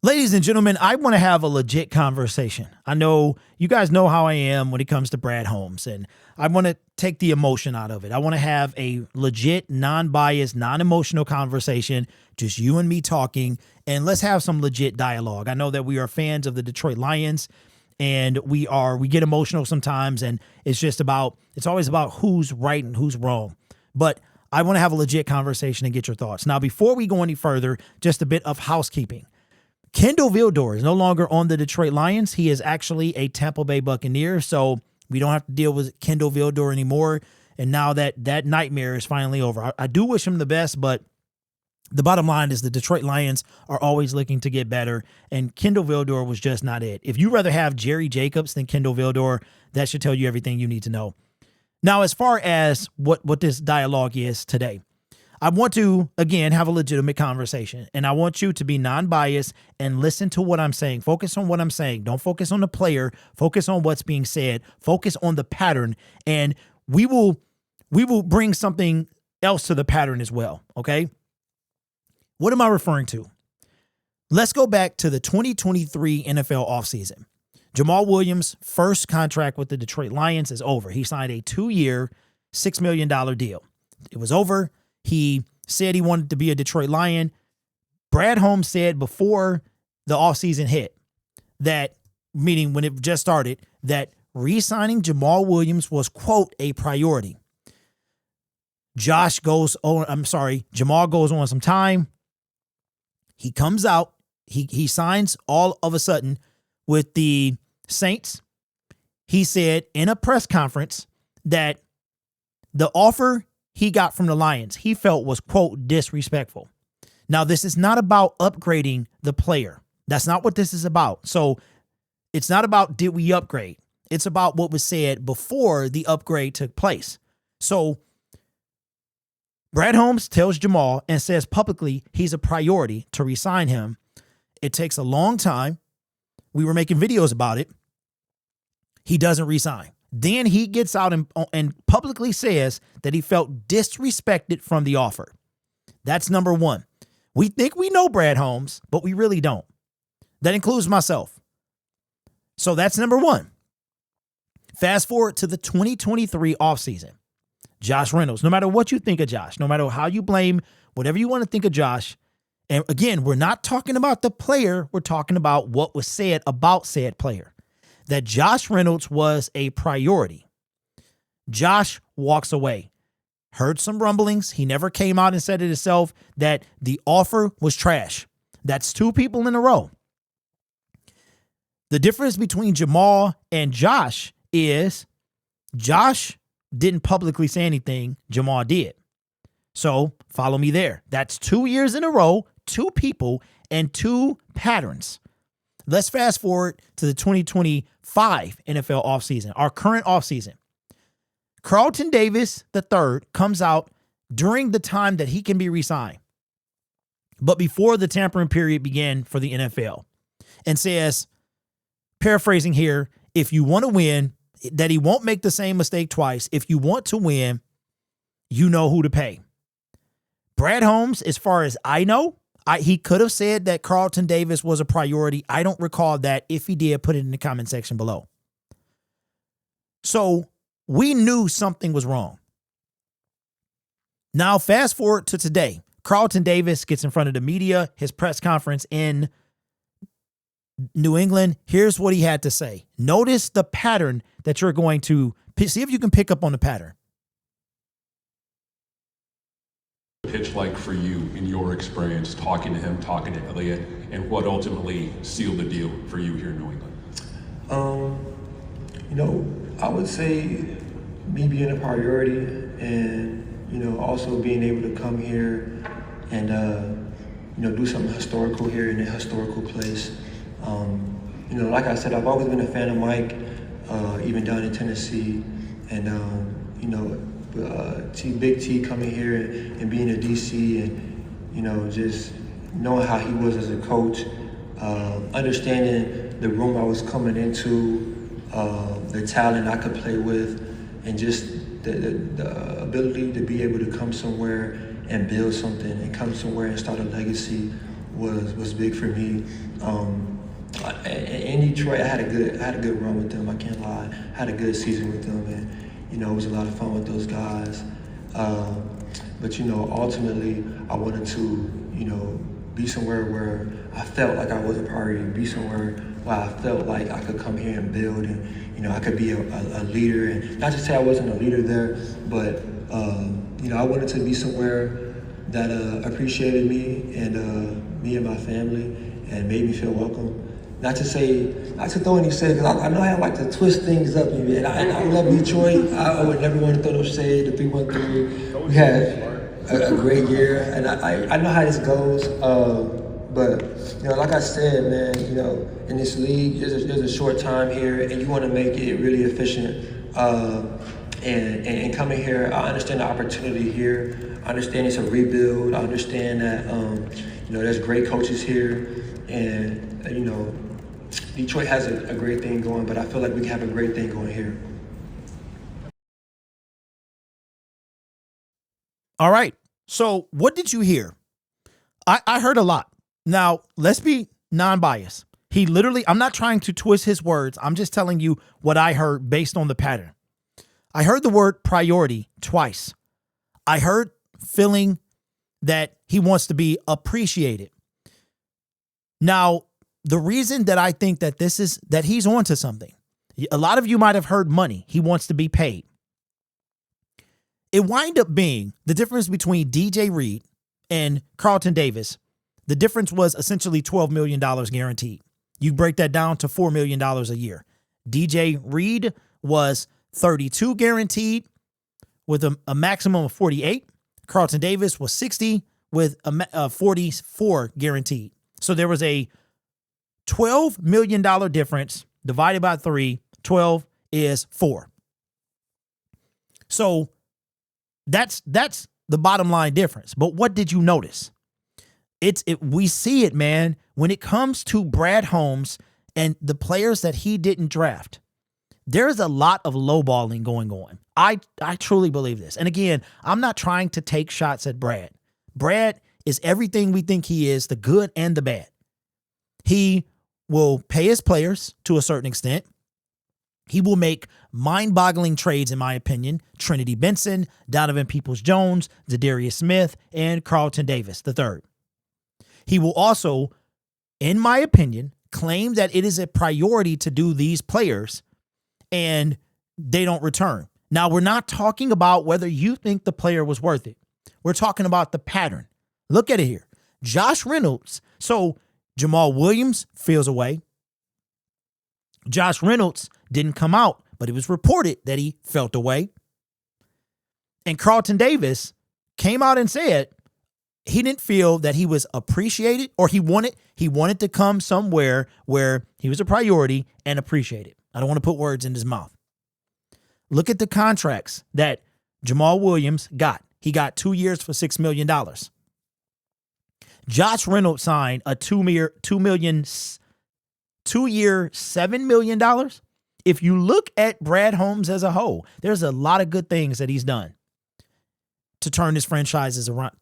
Ladies and gentlemen, I want to have a legit conversation. I know you guys know how I am when it comes to Brad Holmes, and I want to take the emotion out of it. I want to have a legit, non-biased, non-emotional conversation, just you and me talking, and let's have some legit dialogue. I know that we are fans of the Detroit Lions, and we get emotional sometimes, and it's always about who's right and who's wrong. But I want to have a legit conversation and get your thoughts. Now, before we go any further, just a bit of housekeeping. Kendall Vildor is no longer on the Detroit Lions. He is actually a Tampa Bay Buccaneer, so we don't have to deal with Kendall Vildor anymore. And now that nightmare is finally over. I do wish him the best, but the bottom line is the Detroit Lions are always looking to get better, and Kendall Vildor was just not it. If you rather have Jerry Jacobs than Kendall Vildor, that should tell you everything you need to know. Now, as far as what this dialogue is today, I want to, again, have a legitimate conversation, and I want you to be non-biased and listen to what I'm saying. Focus on what I'm saying. Don't focus on the player. Focus on what's being said. Focus on the pattern, and we will bring something else to the pattern as well, okay? What am I referring to? Let's go back to the 2023 NFL offseason. Jamaal Williams' first contract with the Detroit Lions is over. He signed a 2-year, $6 million deal. It was over. He said he wanted to be a Detroit Lion. Brad Holmes said before the offseason hit, that meaning when it just started, that re-signing Jamaal Williams was, quote, a priority. Jamal goes on some time. He comes out. He signs all of a sudden with the Saints. He said in a press conference that the offer he got from the Lions, he felt was, quote, disrespectful. Now, this is not about upgrading the player. That's not what this is about. So it's not about did we upgrade. It's about what was said before the upgrade took place. So Brad Holmes tells Jamaal and says publicly he's a priority to re-sign him. It takes a long time. We were making videos about it. He doesn't re-sign. Then he gets out and publicly says that he felt disrespected from the offer. That's number one. We think we know Brad Holmes, but we really don't. That includes myself. So that's number one. Fast forward to the 2023 offseason. Josh Reynolds, no matter what you think of Josh, no matter how you blame, whatever you want to think of Josh, and again, we're not talking about the player, we're talking about what was said about said player. That Josh Reynolds was a priority. Josh walks away. Heard some rumblings. He never came out and said it himself that the offer was trash. That's two people in a row. The difference between Jamaal and Josh is Josh didn't publicly say anything. Jamaal did. So follow me there. That's 2 years in a row, two people, and two patterns. Let's fast forward to the 2025 NFL offseason, our current offseason. Carlton Davis III comes out during the time that he can be re-signed, but before the tampering period began for the NFL, and says, paraphrasing here, if you want to win, that he won't make the same mistake twice. If you want to win, you know who to pay. Brad Holmes, as far as I know, he could have said that Carlton Davis was a priority. I don't recall that. If he did, put it in the comment section below. So we knew something was wrong. Now, fast forward to today. Carlton Davis gets in front of the media, his press conference in New England. Here's what he had to say. Notice the pattern that you're going to see if you can pick up on the pattern. Pitch like for you in your experience talking to him, talking to Elliott, and what ultimately sealed the deal for you here in New England? I would say me being a priority and, also being able to come here and, do something historical here in a historical place. Like I said, I've always been a fan of Mike, even down in Tennessee, and, Big T coming here and being a DC and, just knowing how he was as a coach, understanding the room I was coming into, the talent I could play with, and just the ability to be able to come somewhere and build something and come somewhere and start a legacy. was big for me. In Detroit, I had a good run with them. I can't lie. I had a good season with them, and it was a lot of fun with those guys. But ultimately, I wanted to be somewhere where I felt like I was a priority. Be somewhere where I felt like I could come here and build, and I could be a leader. And not to say I wasn't a leader there, but I wanted to be somewhere that appreciated me and my family, and made me feel welcome. Not to throw any shade, because I know I like to twist things up, and I love Detroit. I would never want to throw no shade. The 313, we had a great year, and I know how this goes. But like I said, man, in this league, there's a short time here, and you want to make it really efficient. And coming here, I understand the opportunity here. I understand it's a rebuild. I understand that there's great coaches here, and Detroit has a great thing going, but I feel like we can have a great thing going here. All right. So what did you hear? I heard a lot. Now, let's be non-biased. He literally, I'm not trying to twist his words. I'm just telling you what I heard based on the pattern. I heard the word priority twice. I heard feeling that he wants to be appreciated. Now, the reason that I think that that he's onto something, a lot of you might have heard money. He wants to be paid. It wind up being the difference between DJ Reed and Carlton Davis. The difference was essentially $12 million guaranteed. You break that down to $4 million a year. DJ Reed was 32 guaranteed with a maximum of 48. Carlton Davis was 60 with a 44 guaranteed. So there was a $12 million difference divided by 3. 12 is 4. So that's the bottom line difference. But what did you notice? We see it, man, when it comes to Brad Holmes and the players that he didn't draft. There's a lot of lowballing going on. I truly believe this. And again, I'm not trying to take shots at Brad. Brad is everything we think he is, the good and the bad. He will pay his players to a certain extent. He will make mind-boggling trades, in my opinion. Trinity Benson, Donovan Peoples-Jones, Zadarius Smith, and Carlton Davis III. He will also, in my opinion, claim that it is a priority to do these players, and they don't return. Now, we're not talking about whether you think the player was worth it. We're talking about the pattern. Look at it here. Josh Reynolds. So Jamaal Williams feels away. Josh Reynolds didn't come out, but it was reported that he felt away. And Carlton Davis came out and said he didn't feel that he was appreciated, or he wanted to come somewhere where he was a priority and appreciated. I don't want to put words in his mouth. Look at the contracts that Jamaal Williams got. He got 2 years for $6 million. Josh Reynolds signed a 2-year, $7 million. If you look at Brad Holmes as a whole, there's a lot of good things that he's done to turn his franchise around.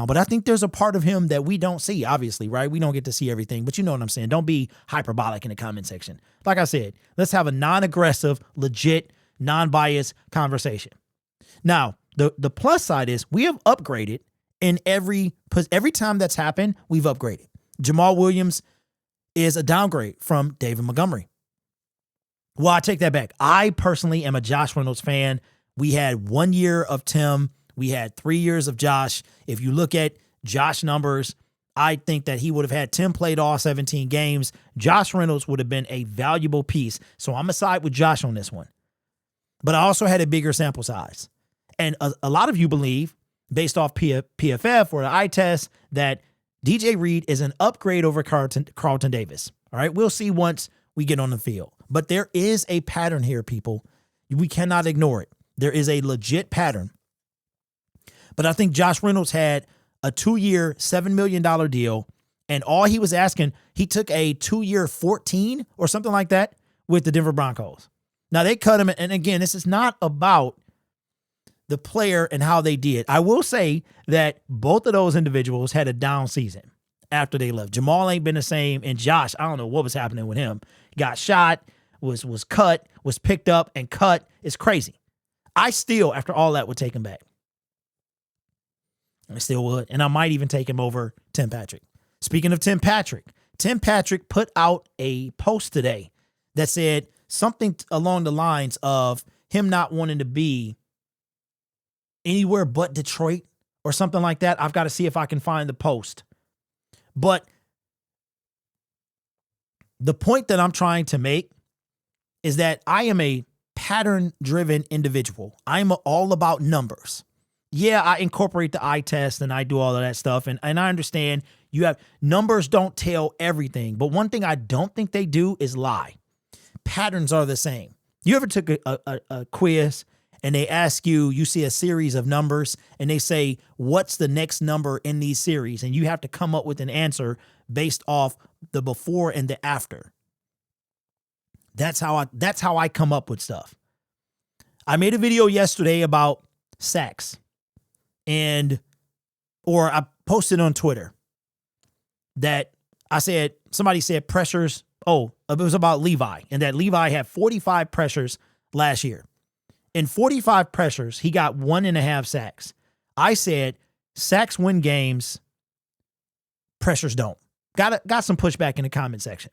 But I think there's a part of him that we don't see, obviously, right? We don't get to see everything, but you know what I'm saying. Don't be hyperbolic in the comment section. Like I said, let's have a non-aggressive, legit, non-biased conversation. Now, the plus side is we have upgraded in every time that's happened, we've upgraded. Jamaal Williams is a downgrade from David Montgomery. Well, I take that back. I personally am a Josh Reynolds fan. We had 1 year of Tim. We had 3 years of Josh. If you look at Josh numbers, I think that he would have had Tim played all 17 games. Josh Reynolds would have been a valuable piece. So I'm going to side with Josh on this one. But I also had a bigger sample size. And a lot of you believe, based off PFF or the eye test, that DJ Reed is an upgrade over Carlton Davis. All right, we'll see once we get on the field. But there is a pattern here, people. We cannot ignore it. There is a legit pattern. But I think Josh Reynolds had a 2-year, $7 million deal, and all he was asking, he took a 2-year 14 or something like that with the Denver Broncos. Now, they cut him, and again, this is not about the player and how they did. I will say that both of those individuals had a down season. after they left. Jamaal ain't been the same. And Josh, I don't know what was happening with him. Got shot, was cut, was picked up and cut. It's crazy. I still, after all that, would take him back. I still would. And I might even take him over Tim Patrick. Speaking of Tim Patrick put out a post today that said something along the lines of him not wanting to be anywhere but Detroit or something like that. I've got to see if I can find the post. But the point that I'm trying to make is that I am a pattern-driven individual. I'm all about numbers. Yeah, I incorporate the eye test and I do all of that stuff. And I understand you have numbers don't tell everything. But one thing I don't think they do is lie. Patterns are the same. You ever took a quiz and they ask you, you see a series of numbers and they say, what's the next number in these series? And you have to come up with an answer based off the before and the after. That's how I come up with stuff. I made a video yesterday about sacks or I posted on Twitter that somebody said pressures. Oh, it was about Levi and that Levi had 45 pressures last year. In 45 pressures, he got 1.5 sacks. I said sacks win games, pressures don't. Got some pushback in the comment section.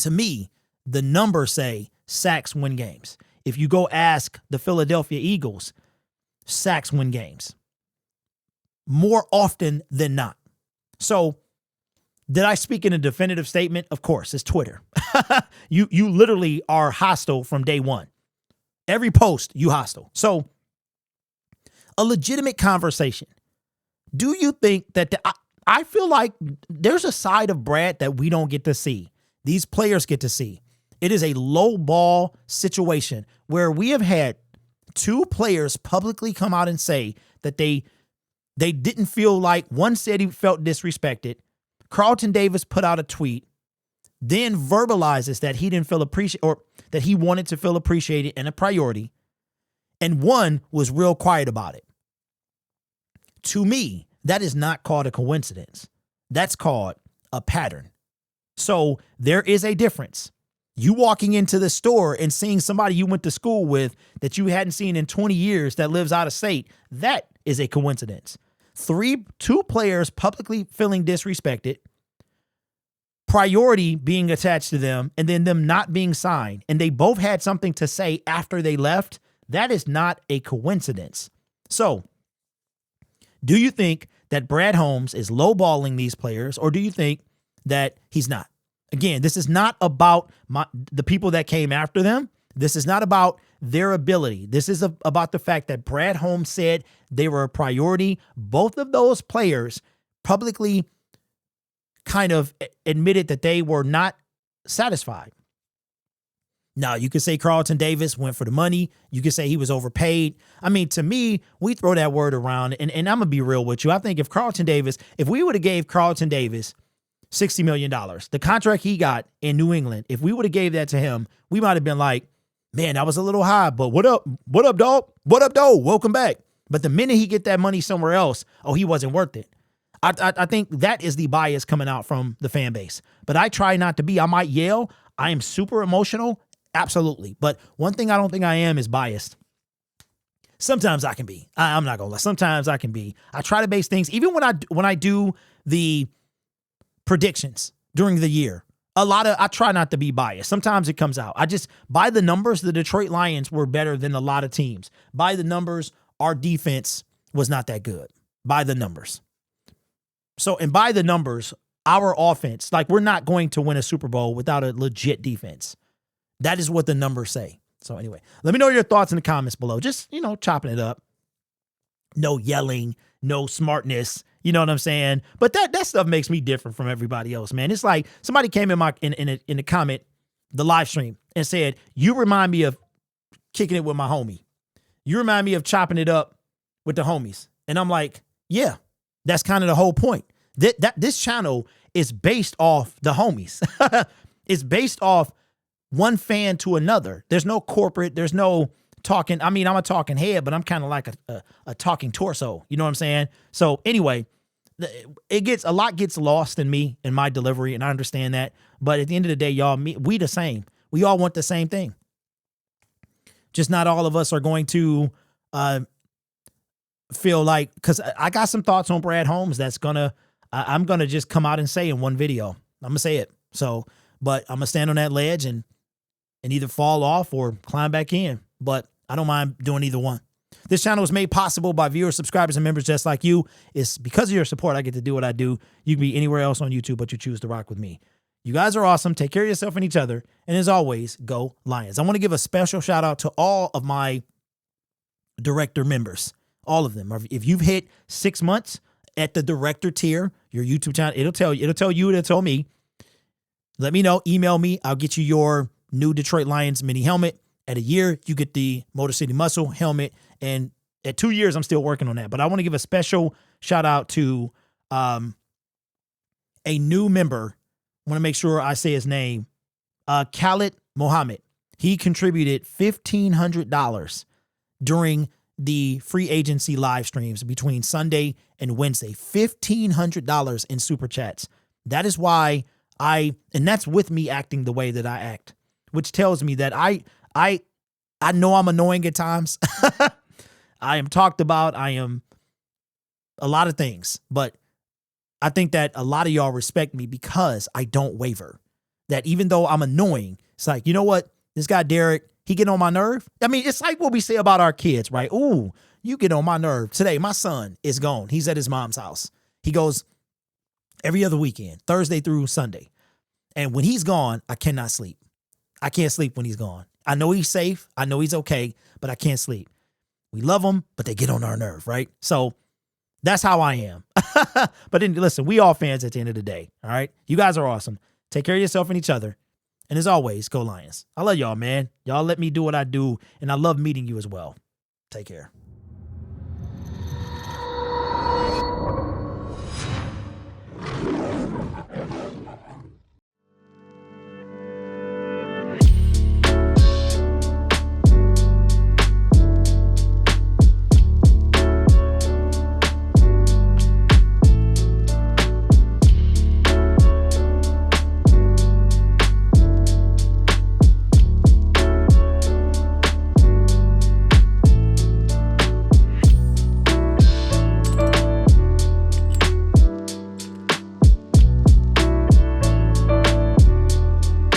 To me, the numbers say sacks win games. If you go ask the Philadelphia Eagles, sacks win games more often than not. So did I speak in a definitive statement? Of course, it's Twitter. You literally are hostile from day one. Every post, you hostile. So a legitimate conversation. Do you think that I feel like there's a side of Brad that we don't get to see. These players get to see. It is a low ball situation where we have had 2 players publicly come out and say that they didn't feel like, one said he felt disrespected. Carlton Davis put out a tweet, then verbalizes that he didn't feel appreciated or that he wanted to feel appreciated and a priority. And one was real quiet about it. To me, that is not called a coincidence. That's called a pattern. So there is a difference. You walking into the store and seeing somebody you went to school with that you hadn't seen in 20 years that lives out of state, that is a coincidence. 2 players publicly feeling disrespected, priority being attached to them, and then them not being signed, and they both had something to say after they left. That is not a coincidence. So, do you think that Brad Holmes is lowballing these players, or do you think that he's not? Again, this is not about the people that came after them. This is not about their ability. This is about the fact that Brad Holmes said they were a priority. Both of those players publicly kind of admitted that they were not satisfied. Now, you could say Carlton Davis went for the money. You could say he was overpaid. I mean, to me, we throw that word around, and I'm going to be real with you. I think if we would have gave Carlton Davis $60 million, the contract he got in New England, if we would have gave that to him, we might have been like, man, that was a little high, but what up, dog? What up, dog? Welcome back. But the minute he get that money somewhere else, oh, he wasn't worth it. I think that is the bias coming out from the fan base. But I try not to be. I might yell. I am super emotional. Absolutely. But one thing I don't think I am is biased. Sometimes I can be. I'm not going to lie. Sometimes I can be. I try to base things, even when I do the predictions during the year, I try not to be biased. Sometimes it comes out. By the numbers, the Detroit Lions were better than a lot of teams. By the numbers, our defense was not that good. By the numbers. So, and by the numbers, our offense, like we're not going to win a Super Bowl without a legit defense. That is what the numbers say. So anyway, let me know your thoughts in the comments below. Just, chopping it up. No yelling, no smartness. You know what I'm saying? But that stuff makes me different from everybody else, man. It's like somebody came in the comment, the live stream, and said, you remind me of kicking it with my homie. You remind me of chopping it up with the homies. And I'm like, yeah, that's kind of the whole point. This channel is based off the homies. It's based off one fan to another. There's no corporate. There's no talking. I mean, I'm a talking head, but I'm kind of like a talking torso. You know what I'm saying? So anyway, a lot gets lost in me in my delivery, and I understand that. But at the end of the day, y'all, we the same. We all want the same thing. Just not all of us are going to feel like, because I got some thoughts on Brad Holmes I'm gonna just come out and say in one video. I'm gonna say it. So, but I'm gonna stand on that ledge and either fall off or climb back in. But I don't mind doing either one. This channel is made possible by viewers, subscribers, and members just like you. It's because of your support I get to do what I do. You can be anywhere else on YouTube, but you choose to rock with me. You guys are awesome. Take care of yourself and each other. And as always, go Lions. I want to give a special shout out to all of my director members. All of them. If you've hit 6 months at the director tier, your YouTube channel, it'll tell me. Let me know. Email me. I'll get you your new Detroit Lions mini helmet. At a year, you get the Motor City Muscle helmet. And at 2 years, I'm still working on that. But I want to give a special shout out to a new member. I want to make sure I say his name. Khalid Mohammed. He contributed $1,500 during the free agency live streams between Sunday and Wednesday. $1,500 in super chats. That is why and that's with me acting the way that I act, which tells me that I know I'm annoying at times. I am talked about. I am a lot of things, but I think that a lot of y'all respect me because I don't waver. That even though I'm annoying, it's like, you know what? This guy, Derek, he get on my nerve. I mean, it's like what we say about our kids, right? Ooh, you get on my nerve. Today, my son is gone. He's at his mom's house. He goes every other weekend, Thursday through Sunday. And when he's gone, I cannot sleep. I can't sleep when he's gone. I know he's safe. I know he's okay, but I can't sleep. We love them, but they get on our nerve, right? So that's how I am. But then listen, we all fans at the end of the day. All right. You guys are awesome. Take care of yourself and each other. And as always, go Lions. I love y'all, man. Y'all let me do what I do. And I love meeting you as well. Take care.